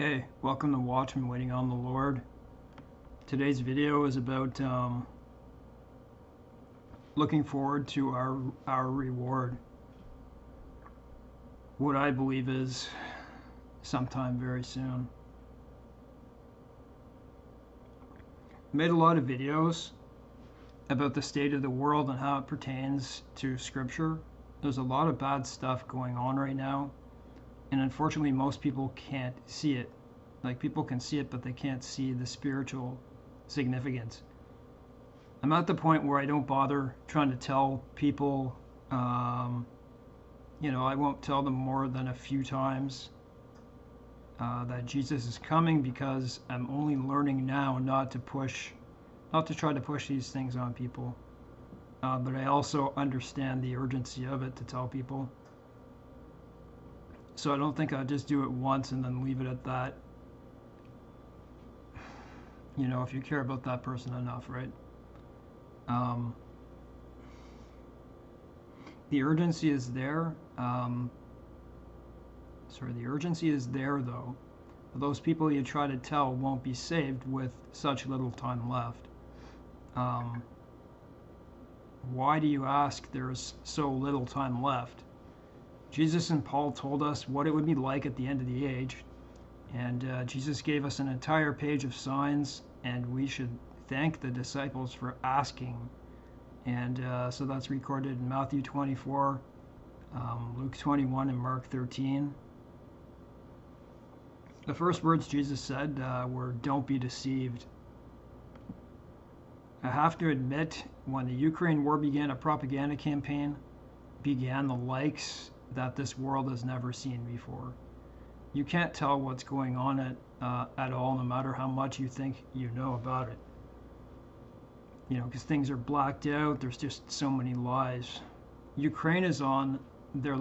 Hey, welcome to Watchmen Waiting on the Lord. Today's video is about looking forward to our reward. What I believe is sometime very soon. I made a lot of videos about the state of the world and how it pertains to Scripture. There's a lot of bad stuff going on right now, and unfortunately most people can't see it. Like, people can see it, but they can't see the spiritual significance. I'm at the point where I don't bother trying to tell people, I won't tell them more than a few times that Jesus is coming, because I'm only learning now not to try to push these things on people. But I also understand the urgency of it to tell people. So I don't think I'd just do it once and then leave it at that. If you care about that person enough, right? The urgency is there. The urgency is there, though. Those people you try to tell won't be saved with such little time left. Why do you ask? There's so little time left. Jesus and Paul told us what it would be like at the end of the age. And Jesus gave us an entire page of signs, and we should thank the disciples for asking. And so that's recorded in Matthew 24, Luke 21, and Mark 13. The first words Jesus said were, "Don't be deceived." I have to admit, when the Ukraine war began, a propaganda campaign began the likes that this world has never seen before. You can't tell what's going on at all, no matter how much you think you know about it. Because things are blacked out. There's just so many lies. Ukraine is on their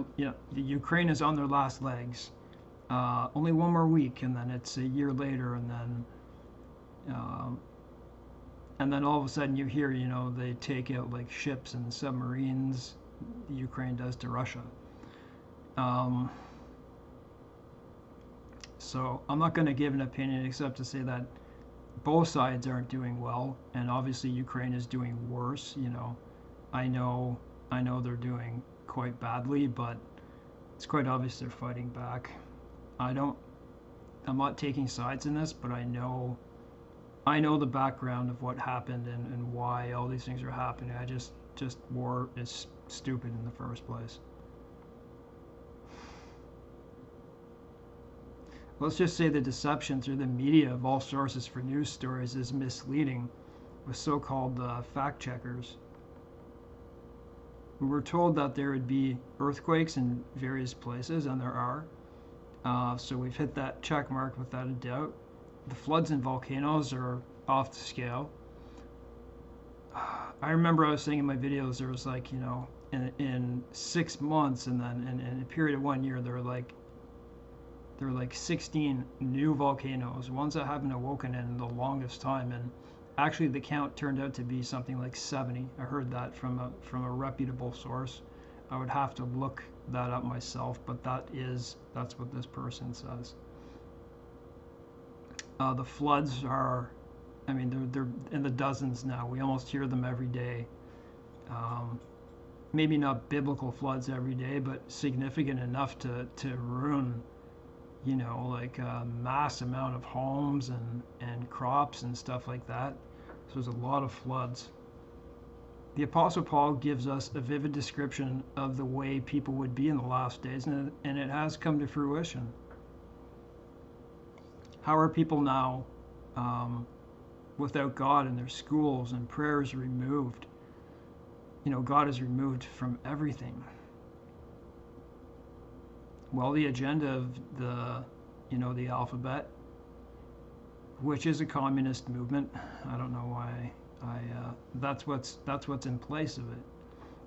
last legs. Only one more week, and then it's a year later, and then all of a sudden you hear, they take out like ships and submarines. The Ukraine does to Russia. So I'm not going to give an opinion except to say that both sides aren't doing well, and obviously Ukraine is doing worse. I know they're doing quite badly, but it's quite obvious they're fighting back. I'm not taking sides in this, but I know the background of what happened and why all these things are happening. Just war is stupid in the first place. Let's just say the deception through the media of all sources for news stories is misleading, with so-called fact checkers. We were told that there would be earthquakes in various places, and there are. So we've hit that check mark without a doubt. The floods and volcanoes are off the scale. I remember I was saying in my videos, there was like, in 6 months, and then in a period of 1 year, there were like 16 new volcanoes, ones that haven't awoken in the longest time, and actually the count turned out to be something like 70. I heard that from a reputable source. I would have to look that up myself, but that's what this person says. The floods are, they're in the dozens now. We almost hear them every day. Maybe not biblical floods every day, but significant enough to ruin like a mass amount of homes and crops and stuff like that. So there's a lot of floods. The Apostle Paul gives us a vivid description of the way people would be in the last days, and it has come to fruition. How are people now without God in their schools, and prayers removed? God is removed from everything. Well, the agenda of the alphabet, which is a communist movement. I don't know why that's what's in place of it.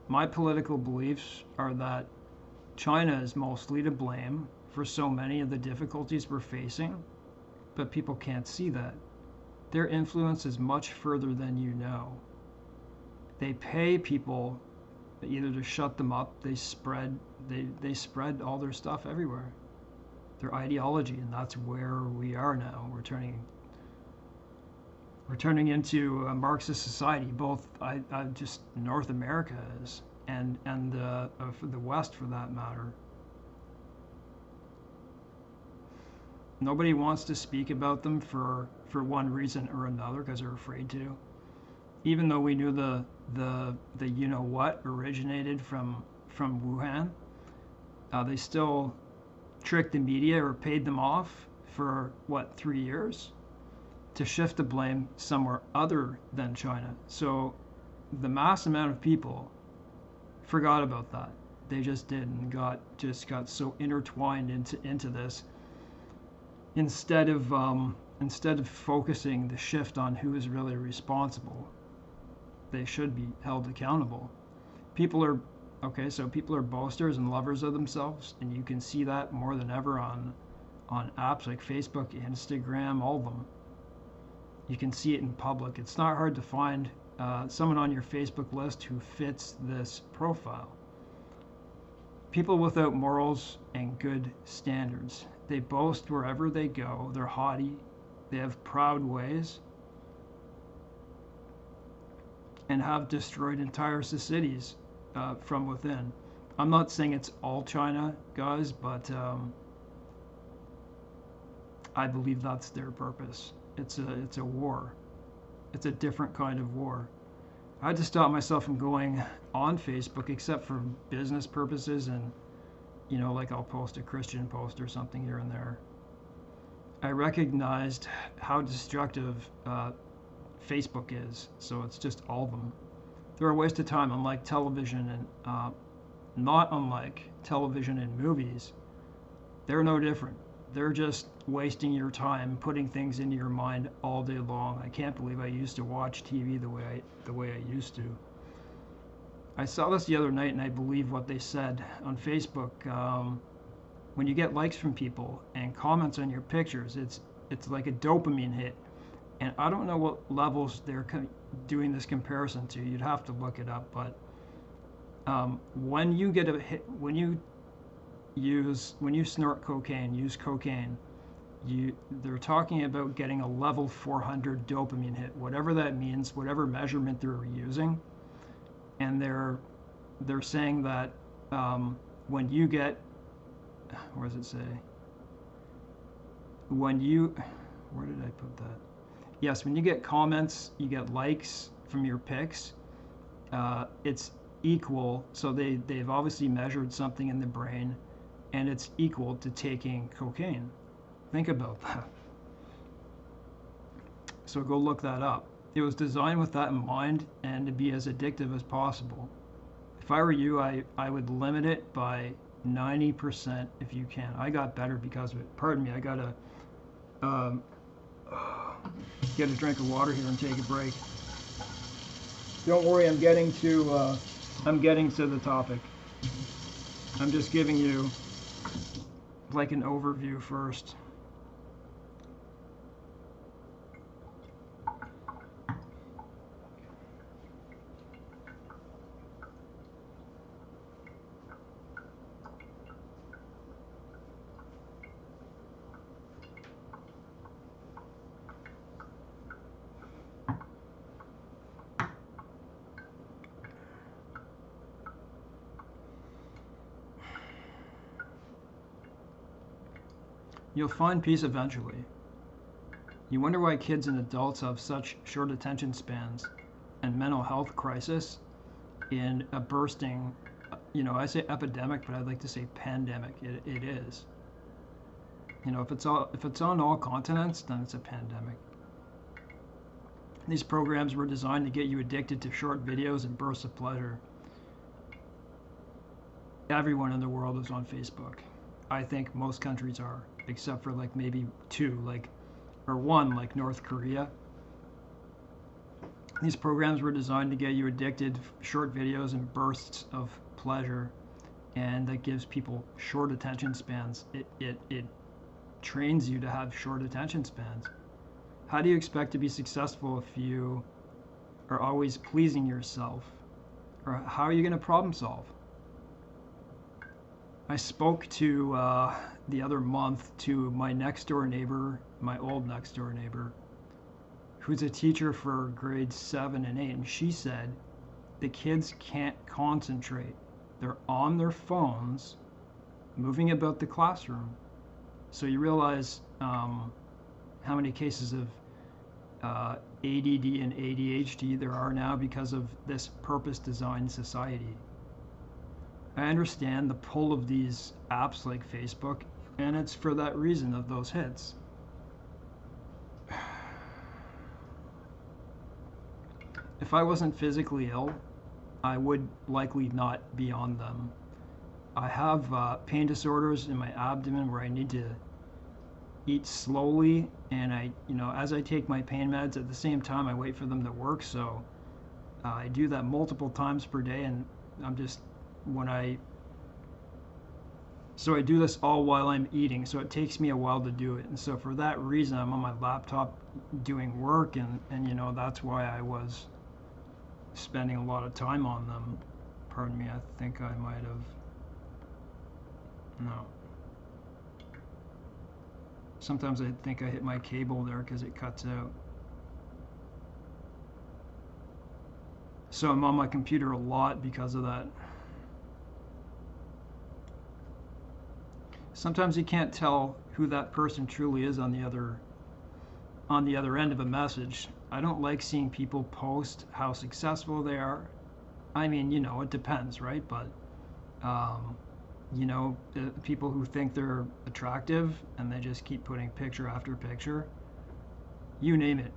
My political beliefs are that China is mostly to blame for so many of the difficulties we're facing, but people can't see that. Their influence is much further than you know. They pay people either to shut them up. They spread all their stuff everywhere. their ideology, and that's where we are now. We're turning into a Marxist society. Both, just North America is, and the West for that matter. Nobody wants to speak about them for one reason or another because they're afraid to. Even though we knew the you know what originated from Wuhan, they still tricked the media or paid them off for what, 3 years to shift the blame somewhere other than China. So the mass amount of people forgot about that. They just did, and got so intertwined into this instead of focusing the shift on who is really responsible. They should be held accountable. People are Okay, so people are boasters and lovers of themselves, and you can see that more than ever on apps like Facebook, Instagram, all of them. You can see it in public. It's not hard to find someone on your Facebook list who fits this profile. People without morals and good standards. They boast wherever they go. They're haughty. They have proud ways, and have destroyed entire cities from within. I'm not saying it's all China, guys, but I believe that's their purpose. It's a war. It's a different kind of war. I had to stop myself from going on Facebook, except for business purposes, and like I'll post a Christian post or something here and there. I recognized how destructive Facebook is, so it's just all of them. They're a waste of time, unlike television, and not unlike television and movies. They're no different. They're just wasting your time, putting things into your mind all day long. I can't believe I used to watch TV the way I used to. I saw this the other night, and I believe what they said on Facebook. When you get likes from people and comments on your pictures, it's like a dopamine hit. And I don't know what levels they're doing this comparison to. You'd have to look it up. But when you get a hit, when you snort cocaine, use cocaine, they're talking about getting a level 400 dopamine hit, whatever that means, whatever measurement they're using. And they're saying that when you get, where does it say? Where did I put that? Yes, when you get comments, you get likes from your pics, it's equal. So they've obviously measured something in the brain, and it's equal to taking cocaine. Think about that. So go look that up. It was designed with that in mind, and to be as addictive as possible. If I were you, I would limit it by 90% if you can. I got better because of it. Pardon me, I gotta get a drink of water here and take a break. Don't worry, I'm getting to the topic. I'm just giving you like an overview first. You'll find peace eventually. You wonder why kids and adults have such short attention spans and mental health crisis in a bursting, I say epidemic, but I'd like to say pandemic. It is. If it's on all continents, then it's a pandemic. These programs were designed to get you addicted to short videos and bursts of pleasure. Everyone in the world is on Facebook. I think most countries are, except for like maybe two, or one, like North Korea. These programs were designed to get you addicted to short videos and bursts of pleasure, and that gives people short attention spans. It trains you to have short attention spans. How do you expect to be successful if you are always pleasing yourself? Or how are you going to problem solve? I spoke to the other month to my next door neighbor, my old next door neighbor, who's a teacher for grades 7 and 8, and she said the kids can't concentrate. They're on their phones, moving about the classroom. So you realize how many cases of ADD and ADHD there are now because of this purpose-designed society. I understand the pull of these apps like Facebook, and it's for that reason of those hits. If I wasn't physically ill, I would likely not be on them. I have pain disorders in my abdomen where I need to eat slowly, and as I take my pain meds, at the same time I wait for them to work. So I do that multiple times per day, and so I do this all while I'm eating, so it takes me a while to do it. And so for that reason, I'm on my laptop doing work, and that's why I was spending a lot of time on them. Pardon me, I think I might have, no. Sometimes I think I hit my cable there because it cuts out. So I'm on my computer a lot because of that. Sometimes you can't tell who that person truly is on the other end of a message. I don't like seeing people post how successful they are. I mean, it depends, right? But people who think they're attractive and they just keep putting picture after picture, you name it.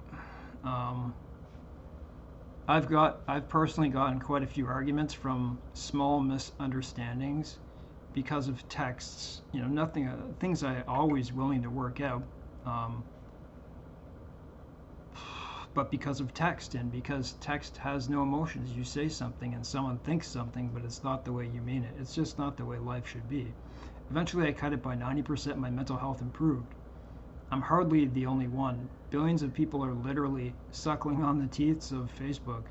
I've personally gotten quite a few arguments from small misunderstandings because of texts. Nothing, things I always willing to work out, but because of text, and because text has no emotions. You say something and someone thinks something, but it's not the way you mean it. It's just not the way life should be. Eventually I cut it by 90%. My mental health improved. I'm hardly the only one. Billions of people are literally suckling on the teats of Facebook.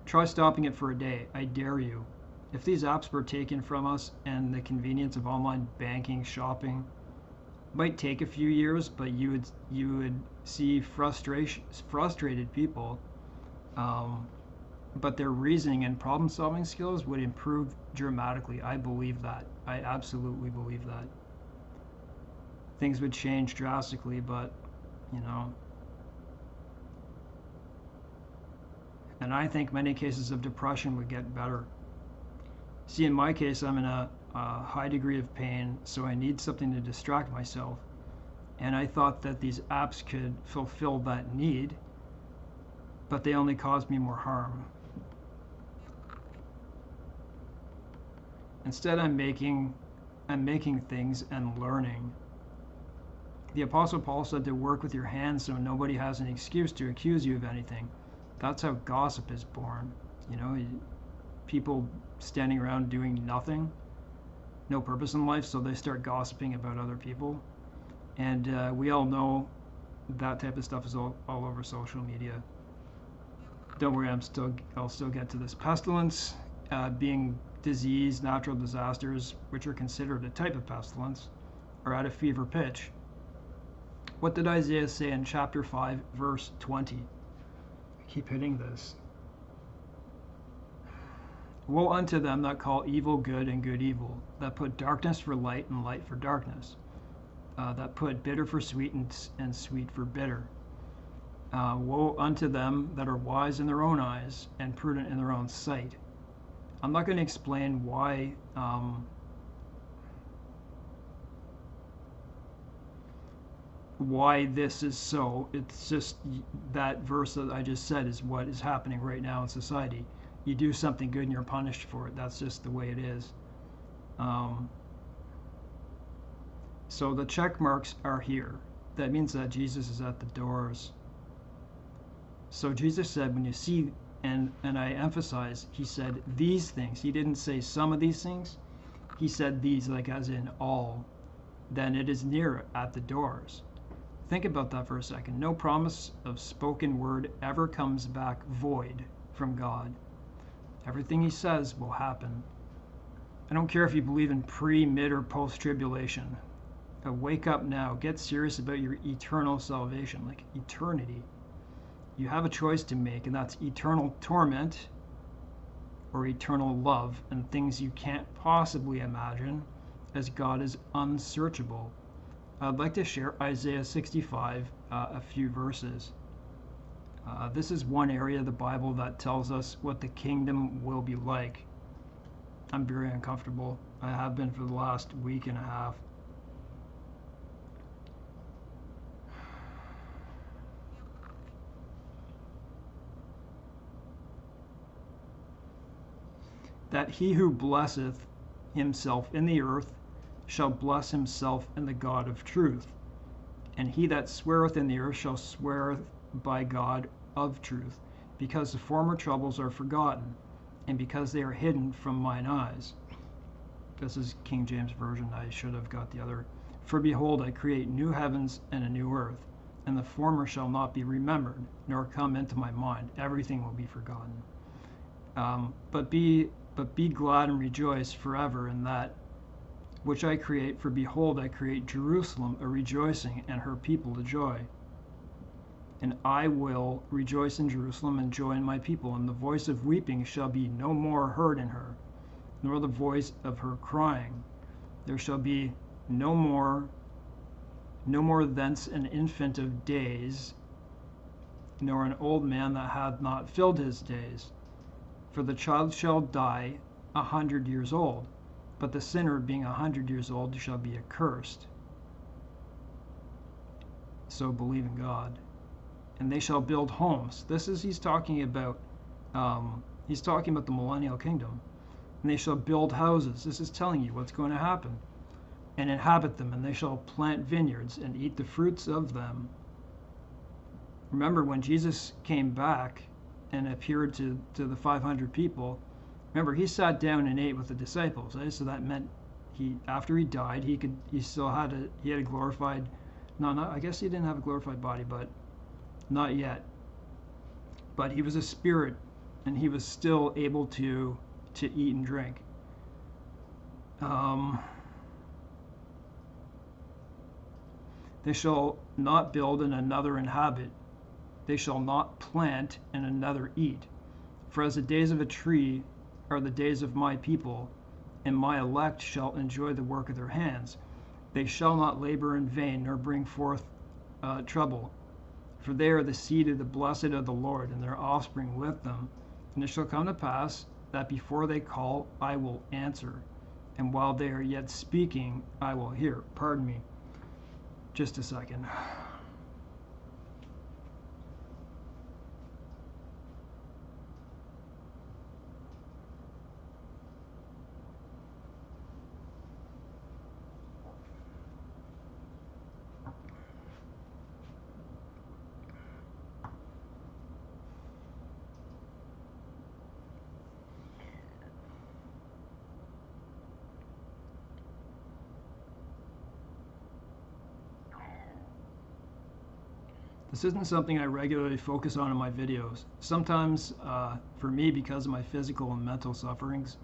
Try stopping it for a day. I dare you. If these apps were taken from us, and the convenience of online banking, shopping, might take a few years, but you would see frustrated people, but their reasoning and problem solving skills would improve dramatically. I believe that. I absolutely believe that. Things would change drastically, but and I think many cases of depression would get better. See, in my case, I'm in a high degree of pain, so I need something to distract myself. And I thought that these apps could fulfill that need, but they only caused me more harm. Instead, I'm making things and learning. The Apostle Paul said to work with your hands so nobody has an excuse to accuse you of anything. That's how gossip is born. People standing around doing nothing, no purpose in life, so they start gossiping about other people. And we all know that type of stuff is all over social media. Don't worry, I'll still get to this. Pestilence, being disease, natural disasters, which are considered a type of pestilence, are at a fever pitch. What did Isaiah say in chapter 5, verse 20? I keep hitting this. Woe unto them that call evil good and good evil, that put darkness for light and light for darkness, that put bitter for sweet and sweet for bitter. Woe unto them that are wise in their own eyes and prudent in their own sight. I'm not going to explain why this is so. It's just that verse that I just said is what is happening right now in society. You do something good and you're punished for it. That's just the way it is. So the check marks are here. That means that Jesus is at the doors. So Jesus said, when you see, and I emphasize, he said these things. He didn't say some of these things. He said these, like as in all. Then it is near at the doors. Think about that for a second. No promise of spoken word ever comes back void from God. Everything he says will happen. I don't care if you believe in pre, mid, or post-tribulation. Wake up now. Get serious about your eternal salvation, like eternity. You have a choice to make, and that's eternal torment or eternal love, and things you can't possibly imagine, as God is unsearchable. I'd like to share Isaiah 65, a few verses. This is one area of the Bible that tells us what the kingdom will be like. I'm very uncomfortable. I have been for the last week and a half. That he who blesseth himself in the earth shall bless himself in the God of truth. And he that sweareth in the earth shall swear by God of truth, because the former troubles are forgotten, and because they are hidden from mine eyes. This is King James Version. I should have got the other. For behold, I create new heavens and a new earth, and the former shall not be remembered, nor come into my mind. Everything will be forgotten. But be glad and rejoice forever in that which I create. For behold, I create Jerusalem a rejoicing, and her people a joy. And I will rejoice in Jerusalem and joy in my people, and the voice of weeping shall be no more heard in her, nor the voice of her crying. There shall be no more thence an infant of days, nor an old man that hath not filled his days. For the child shall die 100 years old, but the sinner being 100 years old shall be accursed. So believe in God. And they shall build homes. He's talking about the millennial kingdom. And they shall build houses. This is telling you what's going to happen. And inhabit them, and they shall plant vineyards and eat the fruits of them. Remember, when Jesus came back and appeared to the 500 people, remember, he sat down and ate with the disciples. Eh? So that meant after he died, he had a glorified, I guess he didn't have a glorified body, but not yet. But he was a spirit, and he was still able to eat and drink. They shall not build and another inhabit. They shall not plant and another eat. For as the days of a tree are the days of my people, and my elect shall enjoy the work of their hands. They shall not labor in vain, nor bring forth trouble. For they are the seed of the blessed of the Lord, and their offspring with them. And it shall come to pass that before they call, I will answer. And while they are yet speaking, I will hear. Pardon me. Just a second. This isn't something I regularly focus on in my videos. Sometimes, for me, because of my physical and mental sufferings,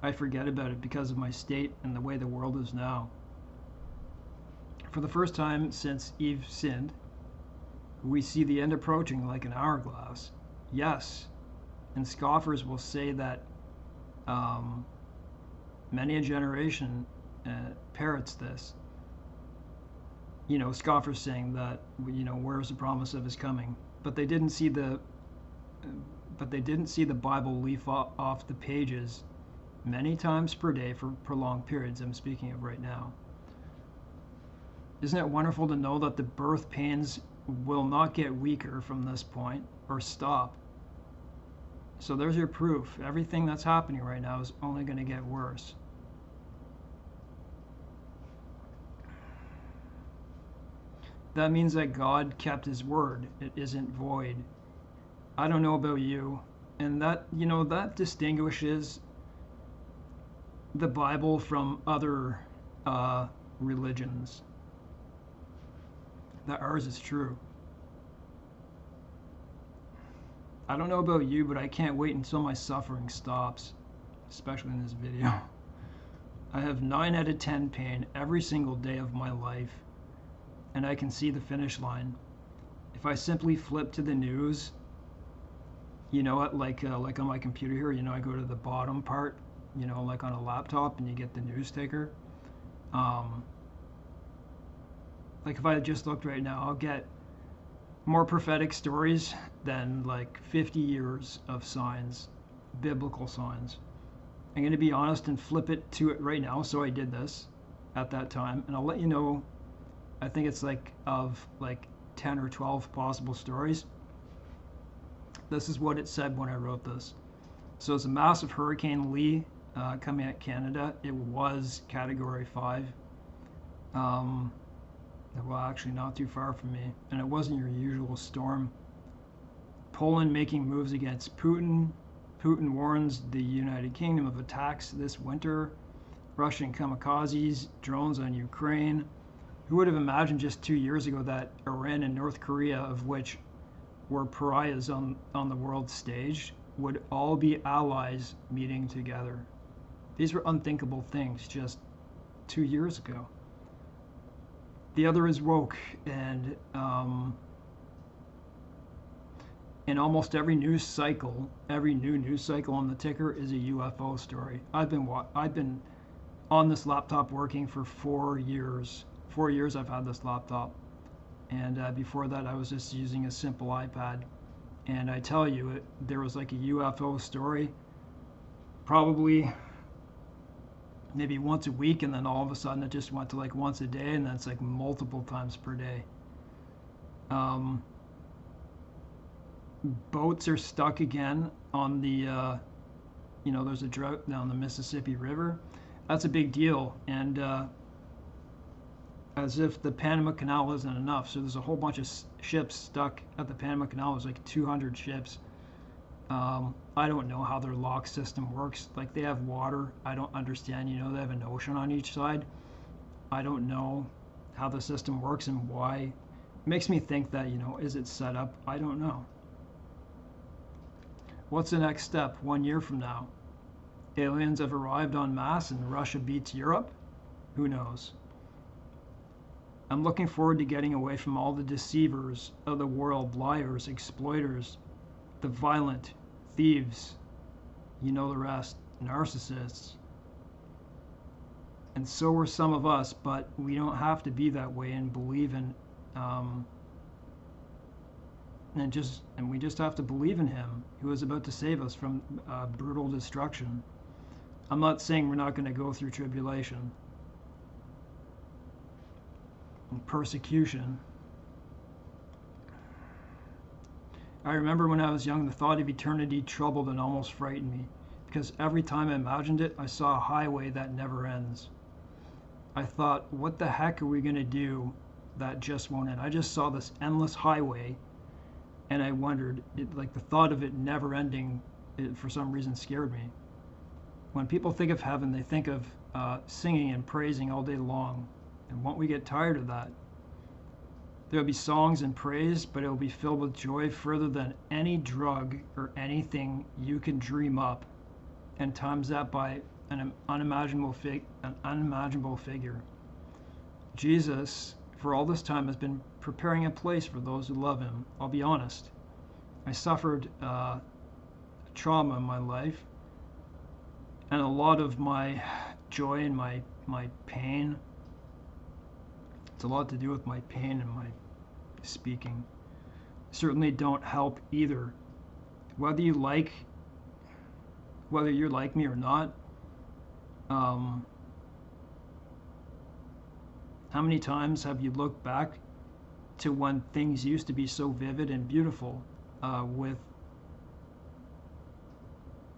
I forget about it because of my state and the way the world is now. For the first time since Eve sinned, we see the end approaching like an hourglass. Yes, and scoffers will say that many a generation parrots this. Scoffers saying that, where's the promise of his coming? But they didn't see the Bible leaf off the pages many times per day for prolonged periods. I'm speaking of right now. Isn't it wonderful to know that the birth pains will not get weaker from this point or stop? So there's your proof. Everything that's happening right now is only going to get worse. That means that God kept his word. It isn't void. I don't know about you, and that distinguishes the Bible from other religions. That ours is true. I don't know about you, but I can't wait until my suffering stops, especially in this video. I have 9 out of 10 pain every single day of my life, and I can see the finish line. If I simply flip to the news, you know what, like on my computer here, you know, I go to the bottom part, you know, like on a laptop, and you get the news ticker. Um, like if I just looked right now, I'll get more prophetic stories than like 50 years of signs, biblical signs. I'm going to be honest and flip it to it right now. So I did this at that time, and I'll let you know. I think it's like of like 10 or 12 possible stories. This is what it said when I wrote this. So it's a massive Hurricane Lee coming at Canada. It was Category 5. Um, well, actually, not too far from me. And it wasn't your usual storm. Poland making moves against Putin. Putin warns the United Kingdom of attacks this winter. Russian kamikazes, drones on Ukraine. Who would have imagined just 2 years ago that Iran and North Korea, of which were pariahs on the world stage, would all be allies meeting together? These were unthinkable things just 2 years ago. The other is woke, and in almost every news cycle, every new news cycle on the ticker is a UFO story. I've been on this laptop working for 4 years. 4 years I've had this laptop, and before that I was just using a simple iPad. And I tell you, there was like a UFO story, probably maybe once a week, and then all of a sudden it just went to like once a day, and then it's like multiple times per day. Boats are stuck again on the, you know, there's a drought down the Mississippi River. That's a big deal, and as if the Panama Canal isn't enough. So there's a whole bunch of ships stuck at the Panama Canal. There's like 200 ships. I don't know how their lock system works. Like, they have water. I don't understand. You know, they have an ocean on each side. I don't know how the system works and why. It makes me think that, you know, is it set up? I don't know. What's the next step 1 year from now? Aliens have arrived en masse and Russia beats Europe? Who knows? I'm looking forward to getting away from all the deceivers of the world, liars, exploiters, the violent, thieves, you know the rest, narcissists. And so are some of us, but we don't have to be that way and believe in, and we just have to believe in Him who is about to save us from brutal destruction. I'm not saying we're not going to go through tribulation and persecution. I remember when I was young, the thought of eternity troubled and almost frightened me, because every time I imagined it, I saw a highway that never ends. I thought, what the heck are we going to do that just won't end? I just saw this endless highway, and I wondered, like the thought of it never ending, for some reason scared me. When people think of heaven, they think of singing and praising all day long. And won't we get tired of that? There will be songs and praise, but it will be filled with joy further than any drug or anything you can dream up, and times that by an unimaginable figure. Jesus, for all this time, has been preparing a place for those who love Him. I'll be honest. I suffered trauma in my life, and a lot of my joy and my pain, it's a lot to do with my pain and my speaking, certainly don't help either. Whether you're like me or not, how many times have you looked back to when things used to be so vivid and beautiful,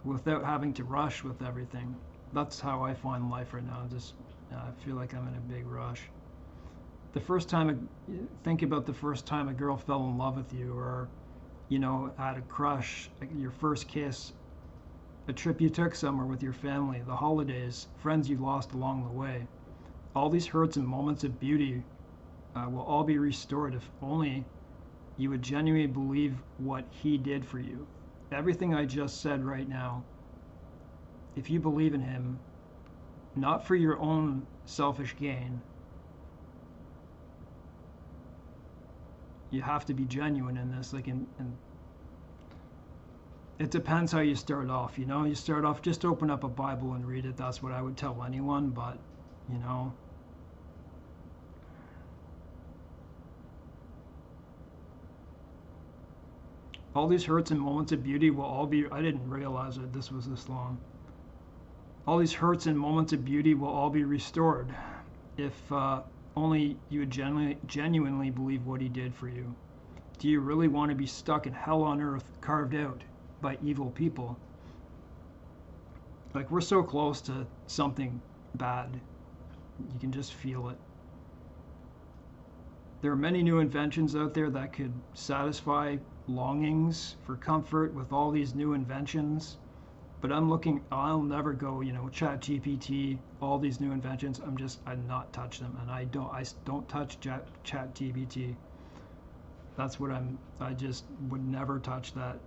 without having to rush with everything? That's how I find life right now. I feel like I'm in a big rush. Think about the first time a girl fell in love with you, or, you know, had a crush, like your first kiss, a trip you took somewhere with your family, the holidays, friends you lost along the way. All these hurts and moments of beauty will all be restored if only you would genuinely believe what He did for you. Everything I just said right now, if you believe in Him, not for your own selfish gain. You have to be genuine in this. Like in it depends how you start off. You know, you start off, just open up a Bible and read it. That's what I would tell anyone. But you know, all these hurts and moments of beauty will all be. I didn't realize that this was this long. All these hurts and moments of beauty will all be restored if only you would genuinely believe what he did for you. Do you really want to be stuck in hell on earth, carved out by evil people? Like, we're so close to something bad. You can just feel it. There are many new inventions out there that could satisfy longings for comfort with all these new inventions. But I'll never go, you know, ChatGPT, all these new inventions. I'm not touch them. And I don't touch ChatGPT. That's what I just would never touch that.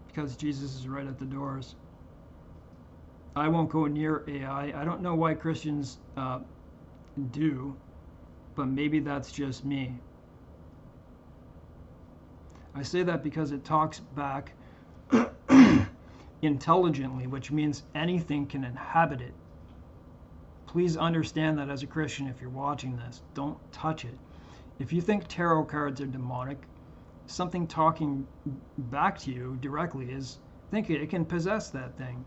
Because Jesus is right at the doors. I won't go near AI. I don't know why Christians do, but maybe that's just me. I say that because it talks back intelligently, which means anything can inhabit it. Please understand that as a Christian, if you're watching this, don't touch it. If you think tarot cards are demonic, something talking back to you directly is, think it can possess that thing.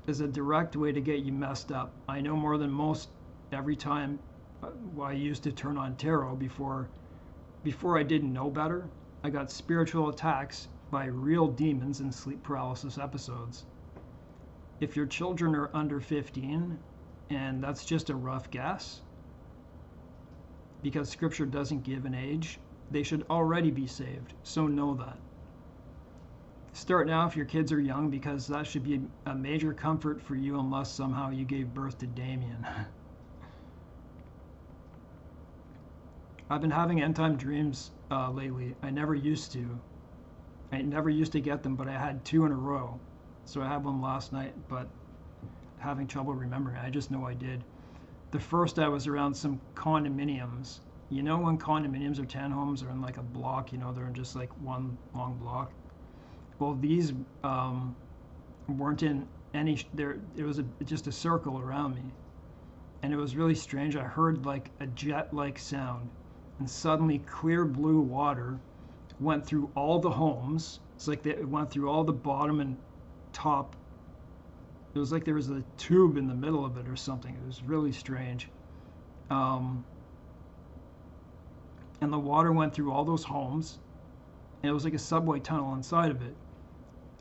Is a direct way to get you messed up. I know more than most. Every time I used to turn on tarot before I didn't know better, I got spiritual attacks by real demons in sleep paralysis episodes. If your children are under 15, and that's just a rough guess, because scripture doesn't give an age, they should already be saved. So know that. Start now if your kids are young, because that should be a major comfort for you, unless somehow you gave birth to Damien. I've been having end time dreams lately. I never used to. I never used to get them, but I had 2 in a row. So I had one last night, but having trouble remembering. I just know I did. The first, I was around some condominiums. You know, when condominiums or townhomes are in like a block, you know, they're in just like one long block. Well, these weren't in any. It was just a circle around me, and it was really strange. I heard like a jet-like sound, and suddenly clear blue water went through all the homes. It's like it went through all the bottom and top. It was like there was a tube in the middle of it or something. It was really strange. And the water went through all those homes, and it was like a subway tunnel inside of it,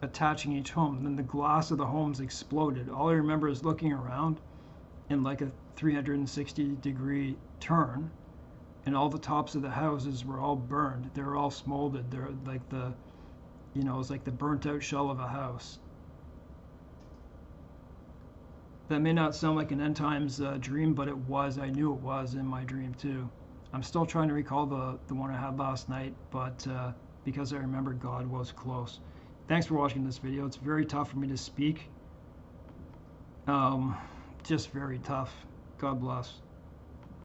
attaching each home. And then the glass of the homes exploded. All I remember is looking around in like a 360-degree turn, and all the tops of the houses were all burned. They were all smoldered. They're like it was like the burnt out shell of a house. That may not sound like an end times dream, but it was. I knew it was in my dream too. I'm still trying to recall the one I had last night, but because I remember God was close. Thanks for watching this video. It's very tough for me to speak. Just very tough. God bless.